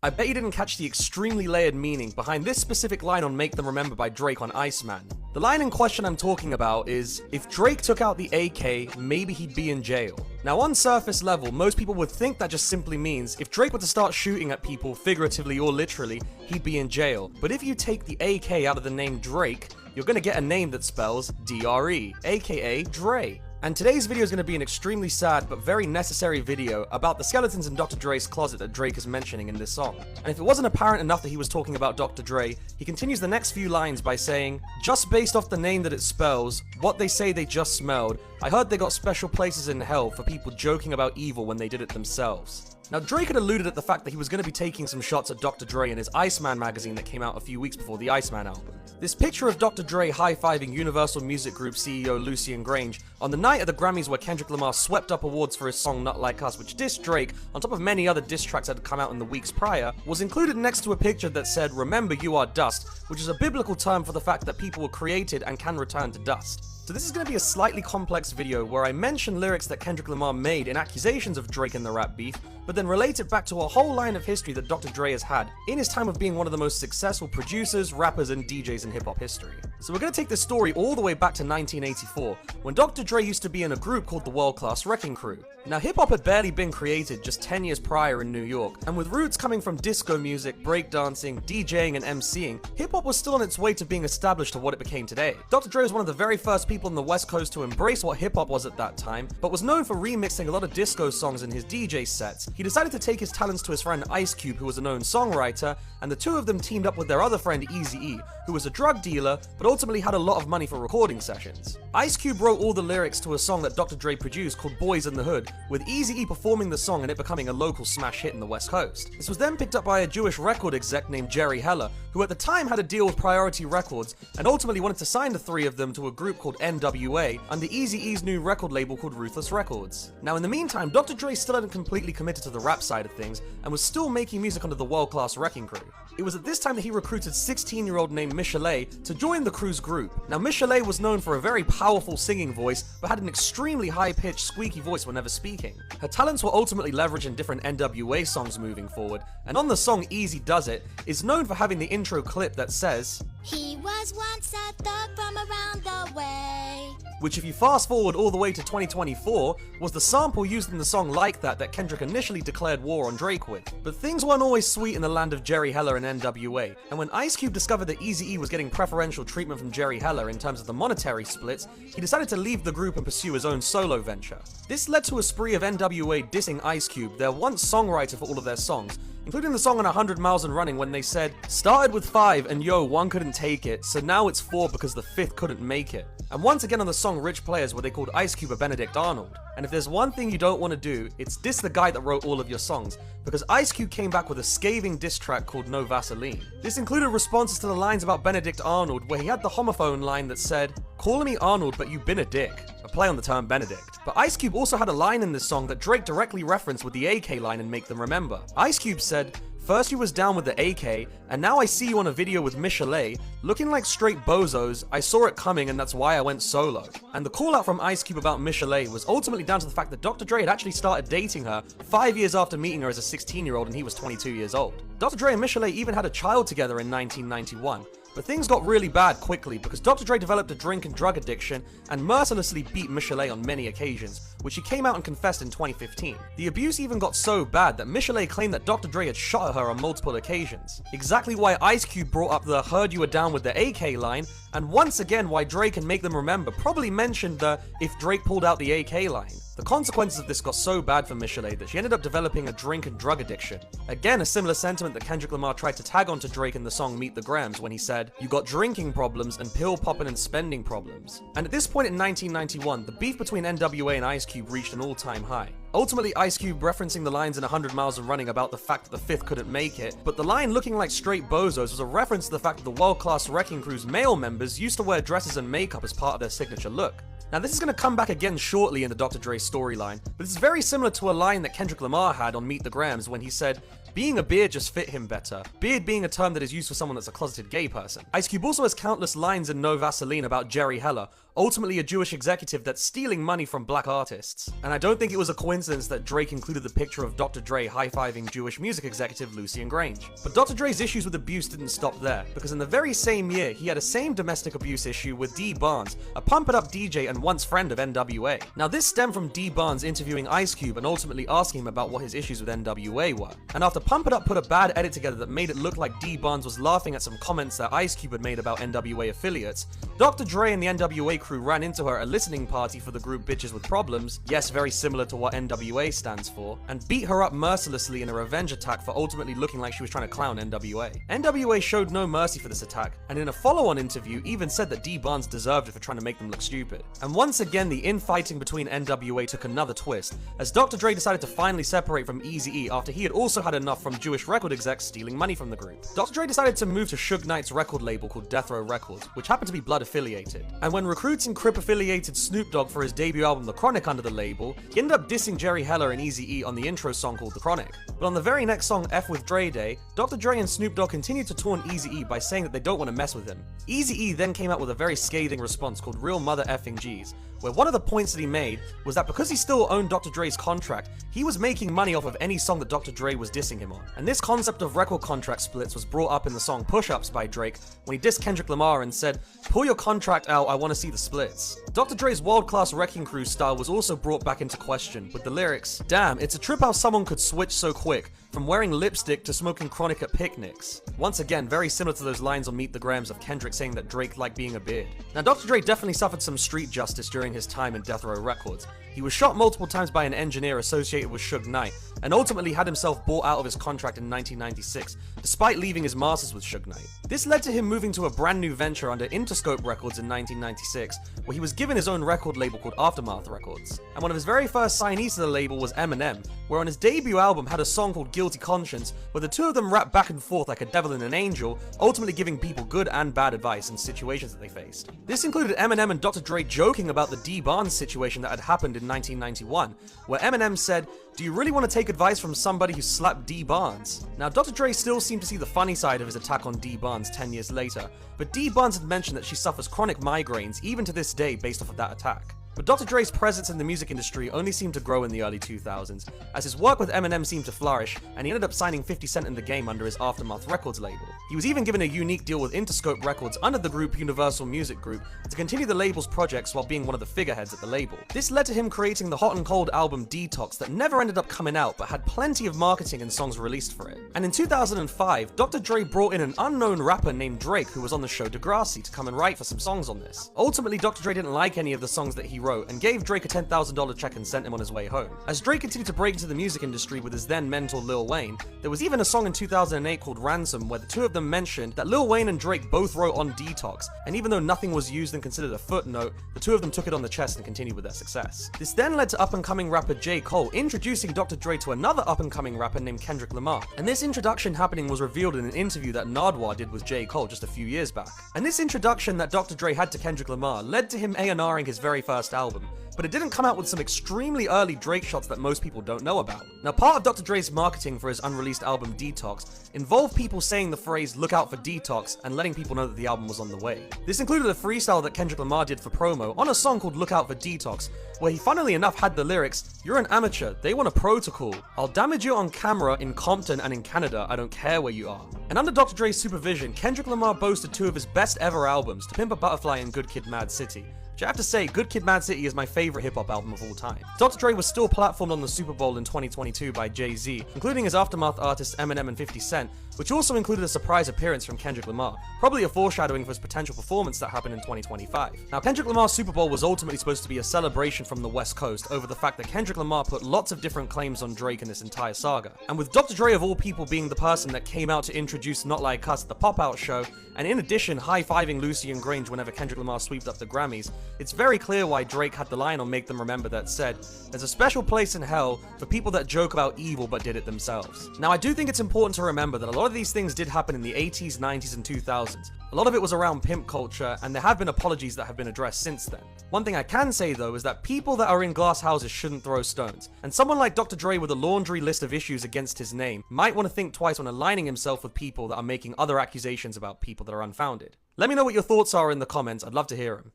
I bet you didn't catch the extremely layered meaning behind this specific line on Make Them Remember by Drake on Iceman. The line in question I'm talking about is, if Drake took out the AK, maybe he'd be in jail. Now on surface level, most people would think that just simply means if Drake were to start shooting at people, figuratively or literally, he'd be in jail. But if you take the AK out of the name Drake, you're gonna get a name that spells D-R-E, aka Dre. And today's video is going to be an extremely sad but very necessary video about the skeletons in Dr. Dre's closet that Drake is mentioning in this song. And if it wasn't apparent enough that he was talking about Dr. Dre, he continues the next few lines by saying, just based off the name that it spells, what they say they just smelled, I heard they got special places in hell for people joking about evil when they did it themselves. Now, Drake had alluded at the fact that he was going to be taking some shots at Dr. Dre in his Iceman magazine that came out a few weeks before the Iceman album. This picture of Dr. Dre high-fiving Universal Music Group CEO Lucien Grange on the night of the Grammys where Kendrick Lamar swept up awards for his song Not Like Us, which dissed Drake on top of many other diss tracks that had come out in the weeks prior, was included next to a picture that said, "Remember you are dust," which is a biblical term for the fact that people were created and can return to dust. So this is going to be a slightly complex video where I mention lyrics that Kendrick Lamar made in accusations of Drake and the rap beef, but then relate it back to a whole line of history that Dr. Dre has had in his time of being one of the most successful producers, rappers, and DJs in hip-hop history. So we're going to take this story all the way back to 1984, when Dr. Dre used to be in a group called the World Class Wrecking Crew. Now hip-hop had barely been created just 10 years prior in New York, and with roots coming from disco music, breakdancing, DJing, and MCing, hip-hop was still on its way to being established to what it became today. Dr. Dre was one of the very first people on the West Coast to embrace what hip-hop was at that time, but was known for remixing a lot of disco songs in his DJ sets. He decided to take his talents to his friend Ice Cube, who was a known songwriter, and the two of them teamed up with their other friend Eazy-E, who was a drug dealer, but ultimately had a lot of money for recording sessions. Ice Cube wrote all the lyrics to a song that Dr. Dre produced called Boys in the Hood, with Eazy-E performing the song and it becoming a local smash hit in the West Coast. This was then picked up by a Jewish record exec named Jerry Heller, who at the time had a deal with Priority Records, and ultimately wanted to sign the three of them to a group called NWA under Eazy-E's new record label called Ruthless Records. Now in the meantime, Dr. Dre still hadn't completely committed to the rap side of things, and was still making music under the World Class Wrecking Crew. It was at this time that he recruited 16-year-old named Michelet to join the crew's group. Now Michelet was known for a very powerful singing voice, but had an extremely high-pitched, squeaky voice whenever speaking. Her talents were ultimately leveraged in different NWA songs moving forward, and on the song Easy Does It, is known for having the intro clip that says, "He was once a thug from around the way," which if you fast forward all the way to 2024, was the sample used in the song Like That Kendrick initially declared war on Drake with. But things weren't always sweet in the land of Jerry Heller and NWA, and when Ice Cube discovered that Eazy-E was getting preferential treatment from Jerry Heller in terms of the monetary splits, he decided to leave the group and pursue his own solo venture. This led to a spree of NWA dissing Ice Cube, their once songwriter for all of their songs, including the song on 100 Miles and Running when they said, "Started with 5 and yo, 1 couldn't take it, so now it's 4 because the 5th couldn't make it." And once again on the song Rich Players, where they called Ice Cube a Benedict Arnold. And if there's one thing you don't want to do, it's diss the guy that wrote all of your songs, because Ice Cube came back with a scathing diss track called No Vaseline. This included responses to the lines about Benedict Arnold, where he had the homophone line that said, "Calling me Arnold but you been a dick," a play on the term Benedict. But Ice Cube also had a line in this song that Drake directly referenced with the AK line in Make Them Remember. Ice Cube said, "First you was down with the AK, and now I see you on a video with Michelet, looking like straight bozos. I saw it coming and that's why I went solo." And the call out from Ice Cube about Michelet was ultimately down to the fact that Dr. Dre had actually started dating her 5 years after meeting her as a 16-year-old and he was 22 years old. Dr. Dre and Michelet even had a child together in 1991. But things got really bad quickly because Dr. Dre developed a drink and drug addiction and mercilessly beat Michelet on many occasions, which he came out and confessed in 2015. The abuse even got so bad that Michelet claimed that Dr. Dre had shot at her on multiple occasions. Exactly why Ice Cube brought up the "heard you were down with the AK" line, and once again why Drake and Make Them Remember probably mentioned the "if Drake pulled out the AK" line. The consequences of this got so bad for Michelet that she ended up developing a drink and drug addiction. Again, a similar sentiment that Kendrick Lamar tried to tag onto Drake in the song Meet the Grams when he said, "You got drinking problems and pill popping and spending problems." And at this point in 1991, the beef between NWA and Ice Cube reached an all-time high. Ultimately, Ice Cube referencing the lines in 100 Miles and Running about the fact that the 5th couldn't make it, but the line "looking like straight bozos" was a reference to the fact that the World Class Wrecking Crew's male members used to wear dresses and makeup as part of their signature look. Now this is going to come back again shortly in the Dr. Dre storyline, but it's very similar to a line that Kendrick Lamar had on Meet the Grams when he said, "Being a beard just fit him better," beard being a term that is used for someone that's a closeted gay person. Ice Cube also has countless lines in No Vaseline about Jerry Heller, ultimately a Jewish executive that's stealing money from black artists. And I don't think it was a coincidence that Drake included the picture of Dr. Dre high-fiving Jewish music executive Lucien Grange. But Dr. Dre's issues with abuse didn't stop there, because in the very same year, he had a same domestic abuse issue with D. Barnes, a pump-it-up DJ and once friend of NWA. Now this stemmed from D. Barnes interviewing Ice Cube and ultimately asking him about what his issues with NWA were. And after Pump It Up put a bad edit together that made it look like D. Barnes was laughing at some comments that Ice Cube had made about NWA affiliates, Dr. Dre and the NWA crew ran into her at a listening party for the group Bitches with Problems, yes, very similar to what NWA stands for, and beat her up mercilessly in a revenge attack for ultimately looking like she was trying to clown NWA. NWA showed no mercy for this attack, and in a follow-on interview even said that D. Barnes deserved it for trying to make them look stupid. And once again, the infighting between NWA took another twist, as Dr. Dre decided to finally separate from Eazy-E after he had also had enough from Jewish record execs stealing money from the group. Dr. Dre decided to move to Suge Knight's record label called Death Row Records, which happened to be blood affiliated. And when recruiting Crip affiliated Snoop Dogg for his debut album The Chronic under the label, he ended up dissing Jerry Heller and Eazy-E on the intro song called The Chronic. But on the very next song, F with Dre Day, Dr. Dre and Snoop Dogg continued to taunt Eazy-E by saying that they don't want to mess with him. Eazy-E then came out with a very scathing response called Real Mother Effing G's, where one of the points that he made was that because he still owned Dr. Dre's contract, he was making money off of any song that Dr. Dre was dissing him on. And this concept of record contract splits was brought up in the song Push-Ups by Drake when he dissed Kendrick Lamar and said, "Pull your contract out, I want to see the splits." Dr. Dre's world-class Wrecking Crew style was also brought back into question with the lyrics, "Damn, it's a trip how someone could switch so quick, from wearing lipstick to smoking chronic at picnics." Once again, very similar to those lines on Meet the Grams of Kendrick saying that Drake liked being a beard. Now, Dr. Dre definitely suffered some street justice during his time in Death Row Records. He was shot multiple times by an engineer associated with Suge Knight, and ultimately had himself bought out of his contract in 1996, despite leaving his masters with Suge Knight. This led to him moving to a brand new venture under Interscope Records in 1996, where he was given his own record label called Aftermath Records. And one of his very first signees to the label was Eminem, where on his debut album had a song called Guilty Conscience, where the two of them rap back and forth like a devil and an angel, ultimately giving people good and bad advice in situations that they faced. This included Eminem and Dr. Dre joking about the D. Barnes situation that had happened in 1991, where Eminem said, "Do you really want to take advice from somebody who slapped D. Barnes?" Now, Dr. Dre still seemed to see the funny side of his attack on D. Barnes 10 years later, but D. Barnes had mentioned that she suffers chronic migraines even to this day based off of that attack. But Dr. Dre's presence in the music industry only seemed to grow in the early 2000s, as his work with Eminem seemed to flourish, and he ended up signing 50 Cent in the Game under his Aftermath Records label. He was even given a unique deal with Interscope Records under the group Universal Music Group to continue the label's projects while being one of the figureheads at the label. This led to him creating the hot and cold album Detox that never ended up coming out but had plenty of marketing and songs released for it. And in 2005, Dr. Dre brought in an unknown rapper named Drake who was on the show Degrassi to come and write for some songs on this. Ultimately, Dr. Dre didn't like any of the songs that he wrote and gave Drake a $10,000 check and sent him on his way home. As Drake continued to break into the music industry with his then mentor Lil Wayne, there was even a song in 2008 called Ransom where the two of them mentioned that Lil Wayne and Drake both wrote on Detox, and even though nothing was used and considered a footnote, the two of them took it on the chest and continued with their success. This then led to up-and-coming rapper J. Cole introducing Dr. Dre to another up-and-coming rapper named Kendrick Lamar, and this introduction happening was revealed in an interview that Nardwuar did with J. Cole just a few years back. And this introduction that Dr. Dre had to Kendrick Lamar led to him A&Ring his very first album, but it didn't come out with some extremely early Drake shots that most people don't know about. Now, part of Dr. Dre's marketing for his unreleased album Detox involved people saying the phrase "look out for Detox" and letting people know that the album was on the way. This included a freestyle that Kendrick Lamar did for promo on a song called "Look Out for Detox," where he funnily enough had the lyrics, "You're an amateur, they want a protocol. I'll damage you on camera in Compton and in Canada, I don't care where you are." And under Dr. Dre's supervision, Kendrick Lamar boasted two of his best ever albums, To Pimp a Butterfly and Good Kid Mad City. Which I have to say, Good Kid Mad City is my favorite hip-hop album of all time. Dr. Dre was still platformed on the Super Bowl in 2022 by Jay-Z, including his Aftermath artists Eminem and 50 Cent, which also included a surprise appearance from Kendrick Lamar, probably a foreshadowing for his potential performance that happened in 2025. Now, Kendrick Lamar's Super Bowl was ultimately supposed to be a celebration from the West Coast over the fact that Kendrick Lamar put lots of different claims on Drake in this entire saga. And with Dr. Dre of all people being the person that came out to introduce Not Like Us at the Pop-Out show, and in addition high-fiving Lucien Grange whenever Kendrick Lamar sweeped up the Grammys, it's very clear why Drake had the line on Make Them Remember that said, "There's a special place in hell for people that joke about evil but did it themselves." Now, I do think it's important to remember that a lot of these things did happen in the 80s, 90s, and 2000s. A lot of it was around pimp culture, and there have been apologies that have been addressed since then. One thing I can say though is that people that are in glass houses shouldn't throw stones, and someone like Dr. Dre with a laundry list of issues against his name might want to think twice when aligning himself with people that are making other accusations about people that are unfounded. Let me know what your thoughts are in the comments, I'd love to hear them.